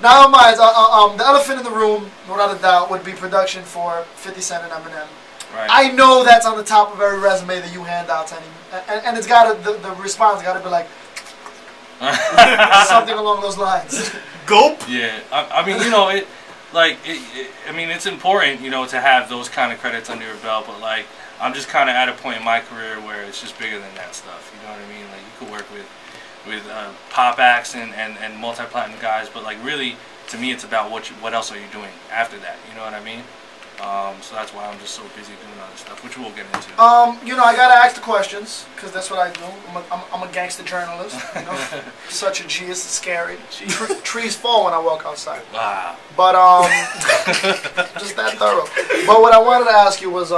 Now, mind, the elephant in the room, without a doubt, would be production for 50 Cent and Eminem. Right. I know that's on the top of every resume that you hand out to any, and it's got to, the response got to be like something along those lines. Gulp. Yeah, I mean, you know, I mean, it's important, you know, to have those kind of credits under your belt, but like, I'm just kind of at a point in my career where it's just bigger than that stuff. You know what I mean? Like, you could work with pop acts and multi-platinum guys, but like really, to me, it's about what else are you doing after that? You know what I mean? So that's why I'm just so busy doing other stuff, which we'll get into. You know, I gotta ask the questions because that's what I do. I'm a gangster journalist. You know, such a G is scary. Trees fall when I walk outside. Wow. But just that thorough. But what I wanted to ask you was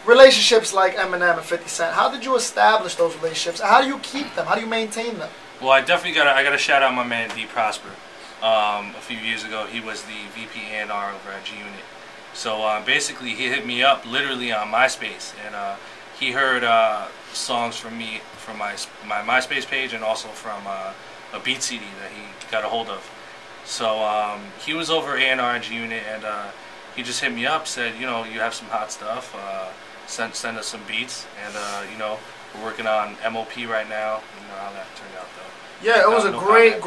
relationships like Eminem and 50 Cent. How did you establish those relationships? How do you keep them? How do you maintain them? Well, I definitely gotta shout out my man D Prosper. A few years ago, he was the VP A&R over at G Unit. So basically, he hit me up literally on MySpace, and he heard songs from me from my MySpace page, and also from a beat CD that he got a hold of. So he was over A&R at G Unit, and he just hit me up, said, you know, you have some hot stuff, send us some beats, and you know, we're working on MOP right now. You know how that turned out, though. Yeah, it was a great.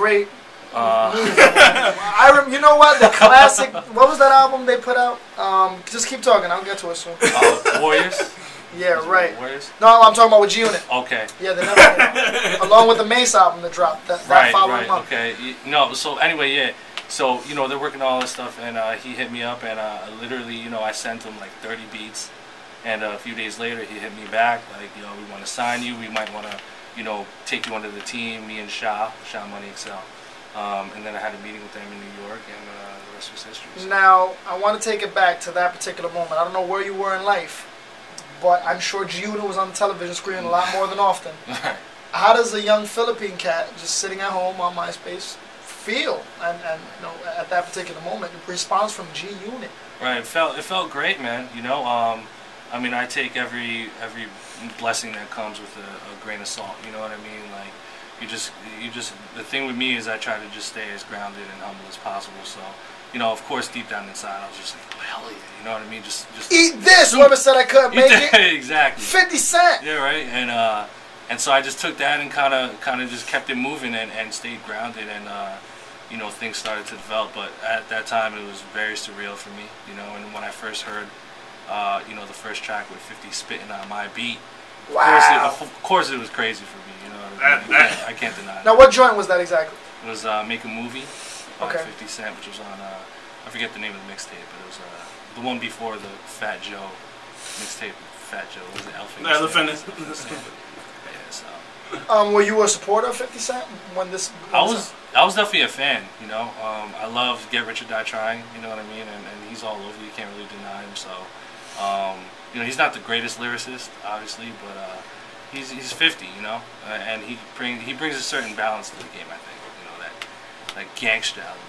You know what? The classic. What was that album they put out? Just keep talking. I'll get to it soon. Warriors. Yeah, right. Warriors. No, I'm talking about with G Unit. Okay. Yeah, they never. Along with the Mace album that dropped that following month. Okay. No. So anyway, yeah. So you know they're working on all this stuff, and he hit me up, and literally, you know, I sent him like 30 beats, and a few days later he hit me back like, you know, we want to sign you. We might want to, you know, take you under the team. Me and Sha Money Excel. And then I had a meeting with them in New York, and the rest was history. So. Now, I want to take it back to that particular moment. I don't know where you were in life, but I'm sure G Unit was on the television screen a lot more than often. How does a young Philippine cat just sitting at home on MySpace feel? And you know, at that particular moment, the response from G Unit. Right, it felt great, man. You know, I mean, I take every blessing that comes with a grain of salt. You know what I mean? Like. You just, the thing with me is I try to just stay as grounded and humble as possible. So, you know, of course, deep down inside, I was just like, oh, hell yeah, you know what I mean? Just eat this. Whoever said I couldn't make it. Exactly. 50 Cent. Yeah, right. And so I just took that and kind of just kept it moving and stayed grounded, and you know, things started to develop. But at that time, it was very surreal for me, you know. And when I first heard, you know, the first track with 50 spitting on my beat, of course it was crazy for me. I can't deny it. Now, what joint was that exactly? It was Make a Movie by 50 Cent, which was on, I forget the name of the mixtape, but it was the one before the Fat Joe mixtape. Fat Joe, was it Elephant? Yeah, so. Were you a supporter of 50 Cent when this? I was definitely a fan, you know. I love Get Rich or Die Trying, you know what I mean? And he's all over, you can't really deny him, so. You know, he's not the greatest lyricist, obviously, but he's 50, you know, and he brings a certain balance to the game. I think, you know, that gangster element.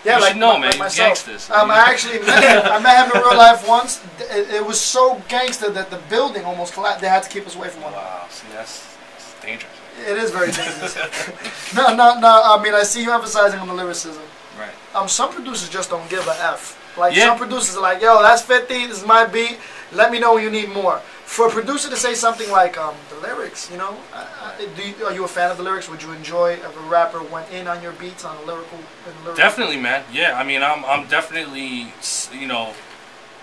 You know? Yeah, you like, should know, like man. He's myself. gangsters. I actually met him. I met him in real life once. It was so gangster that the building almost collapsed. They had to keep us away from one. Wow, see, that's dangerous. It is very dangerous. No. I mean, I see you emphasizing on the lyricism. Right. Some producers just don't give a F. Like, some producers are like, yo, that's 50, this is my beat, let me know when you need more. For a producer to say something like, the lyrics, you know, are you a fan of the lyrics? Would you enjoy if a rapper went in on your beats on a lyrical? Definitely, man. Yeah, I mean, I'm definitely, you know,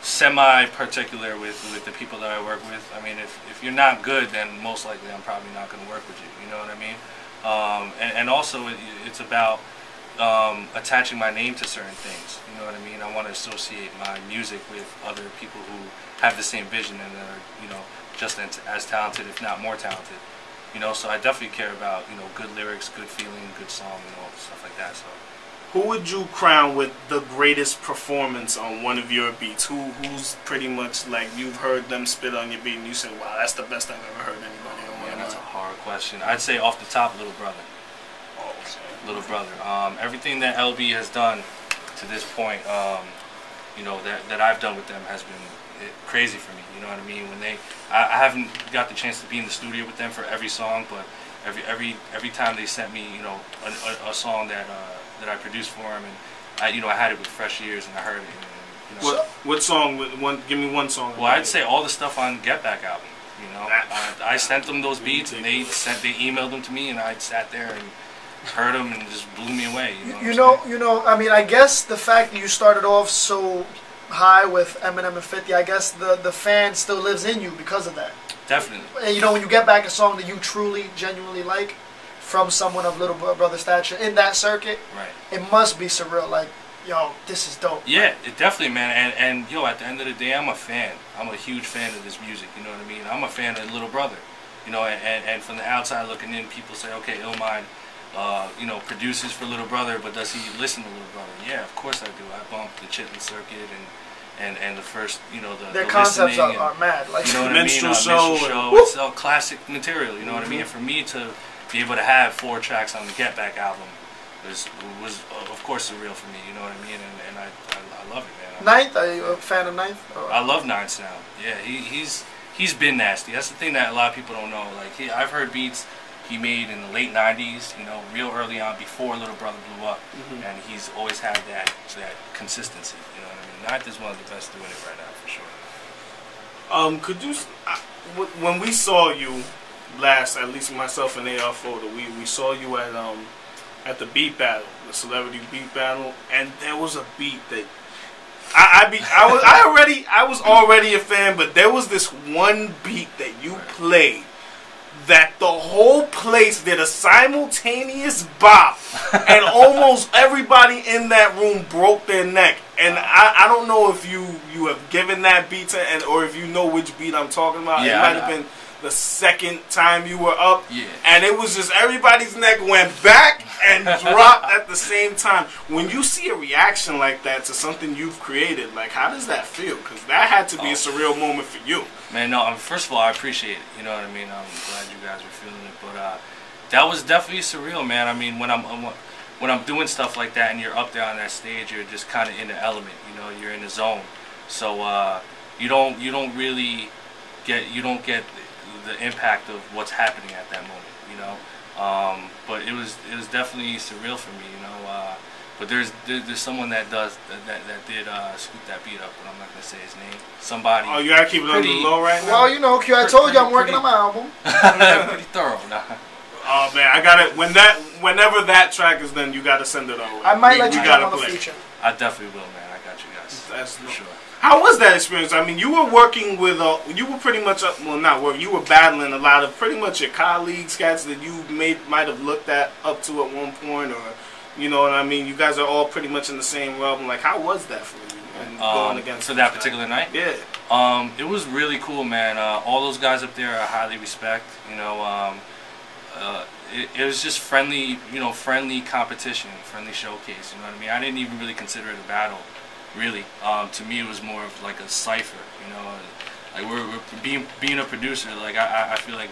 semi-particular with the people that I work with. I mean, if you're not good, then most likely I'm probably not going to work with you, you know what I mean? And also, it's about attaching my name to certain things. You know what I mean? I want to associate my music with other people who have the same vision and are, you know, just as talented, if not more talented. You know, so I definitely care about, you know, good lyrics, good feeling, good song, and all stuff like that. So. Who would you crown with the greatest performance on one of your beats? Who's pretty much like you've heard them spit on your beat and you say, wow, that's the best I've ever heard anybody on one of that's a hard question. I'd say off the top, Little Brother. Little Brother. Everything that LB has done to this point, you know, that I've done with them has been crazy for me. You know what I mean? When I haven't got the chance to be in the studio with them for every song, but every time they sent me, you know, a song that that I produced for him, and I had it with fresh ears, and I heard it. And, What song? Give me one song. Well, I'd say all the stuff on Get Back album. I sent them those beats, and they emailed them to me, and I sat there and heard them, and it just blew me away. I mean, I guess the fact that you started off so high with Eminem and 50, I guess the fan still lives in you because of that. Definitely. And when you get back a song that you truly, genuinely like from someone of little brother stature in that circuit, right? It must be surreal. Like, yo, this is dope. Yeah, it definitely, man. And at the end of the day, I'm a fan. I'm a huge fan of this music. You know what I mean? I'm a fan of Little Brother. And from the outside looking in, people say, okay, ILLMIND, produces for Little Brother, but does he listen to Little Brother? Yeah, of course I do. I bump the Chitlin circuit and the first, their concepts are mad. Like, you know what Minstrel I mean? Show. It's all classic material. You know what I mean? And for me to be able to have 4 tracks on the Get Back album was of course surreal for me. You know what I mean? And I love it, man. Ninth? Are you a fan of Ninth? I love Ninth sound. Yeah, he's been nasty. That's the thing that a lot of people don't know. Like, I've heard beats he made in the late 90s, real early on before Little Brother blew up, and he's always had that consistency. You know what I mean? Ninth is one of the best doing it right now, for sure. Could you, when we saw you last, at least myself and AR Photo, we saw you at the beat battle, the celebrity beat battle, and there was a beat that I was already a fan, but there was this one beat that you played that the whole place did a simultaneous bop, and almost everybody in that room broke their neck. And I don't know if you have given that beat to, or if you know which beat I'm talking about. Yeah, it might have been the second time you were up, and it was just everybody's neck went back and dropped at the same time. When you see a reaction like that to something you've created, like, how does that feel? Because that had to be a surreal moment for you. Man, no, first of all, I appreciate it. You know what I mean? I'm glad you guys are feeling it. But that was definitely surreal, man. I mean, when I'm doing stuff like that and you're up there on that stage, you're just kind of in the element. You're in the zone. So you don't really get the impact of what's happening at that moment. But it was definitely surreal for me. But there's someone that did scoop that beat up, but I'm not gonna say his name. Somebody. Oh, you gotta keep it on the low right now. Well, Q, I told you I'm working on my album. Pretty thorough, nah. Oh man, I got it. Whenever that track is done, you gotta send it over. I might let you jump on the feature. I definitely will, man. I got you guys. That's for sure. How was that experience? I mean, you were working with, you were pretty much, you were battling a lot of pretty much your colleagues, cats that you might have looked up to at one point, or, you know what I mean? You guys are all pretty much in the same realm. Like, how was that for you? And going against for that particular night? Yeah. It was really cool, man. All those guys up there I highly respect. It was just friendly, friendly competition, friendly showcase. You know what I mean? I didn't even really consider it a battle. Really, to me it was more of like a cipher, like we're being a producer. Like I feel like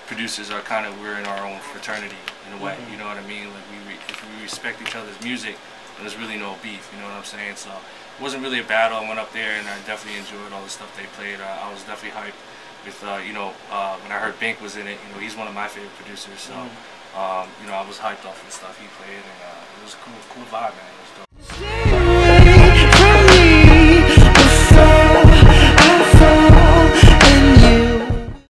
producers are we're in our own fraternity in a way. You know what I mean? Like if we respect each other's music, then there's really no beef. You know what I'm saying? So it wasn't really a battle. I went up there and I definitely enjoyed all the stuff they played. I was definitely hyped with when I heard Bink was in it. He's one of my favorite producers. So I was hyped off of the stuff he played, and it was a cool vibe, man. It was dope.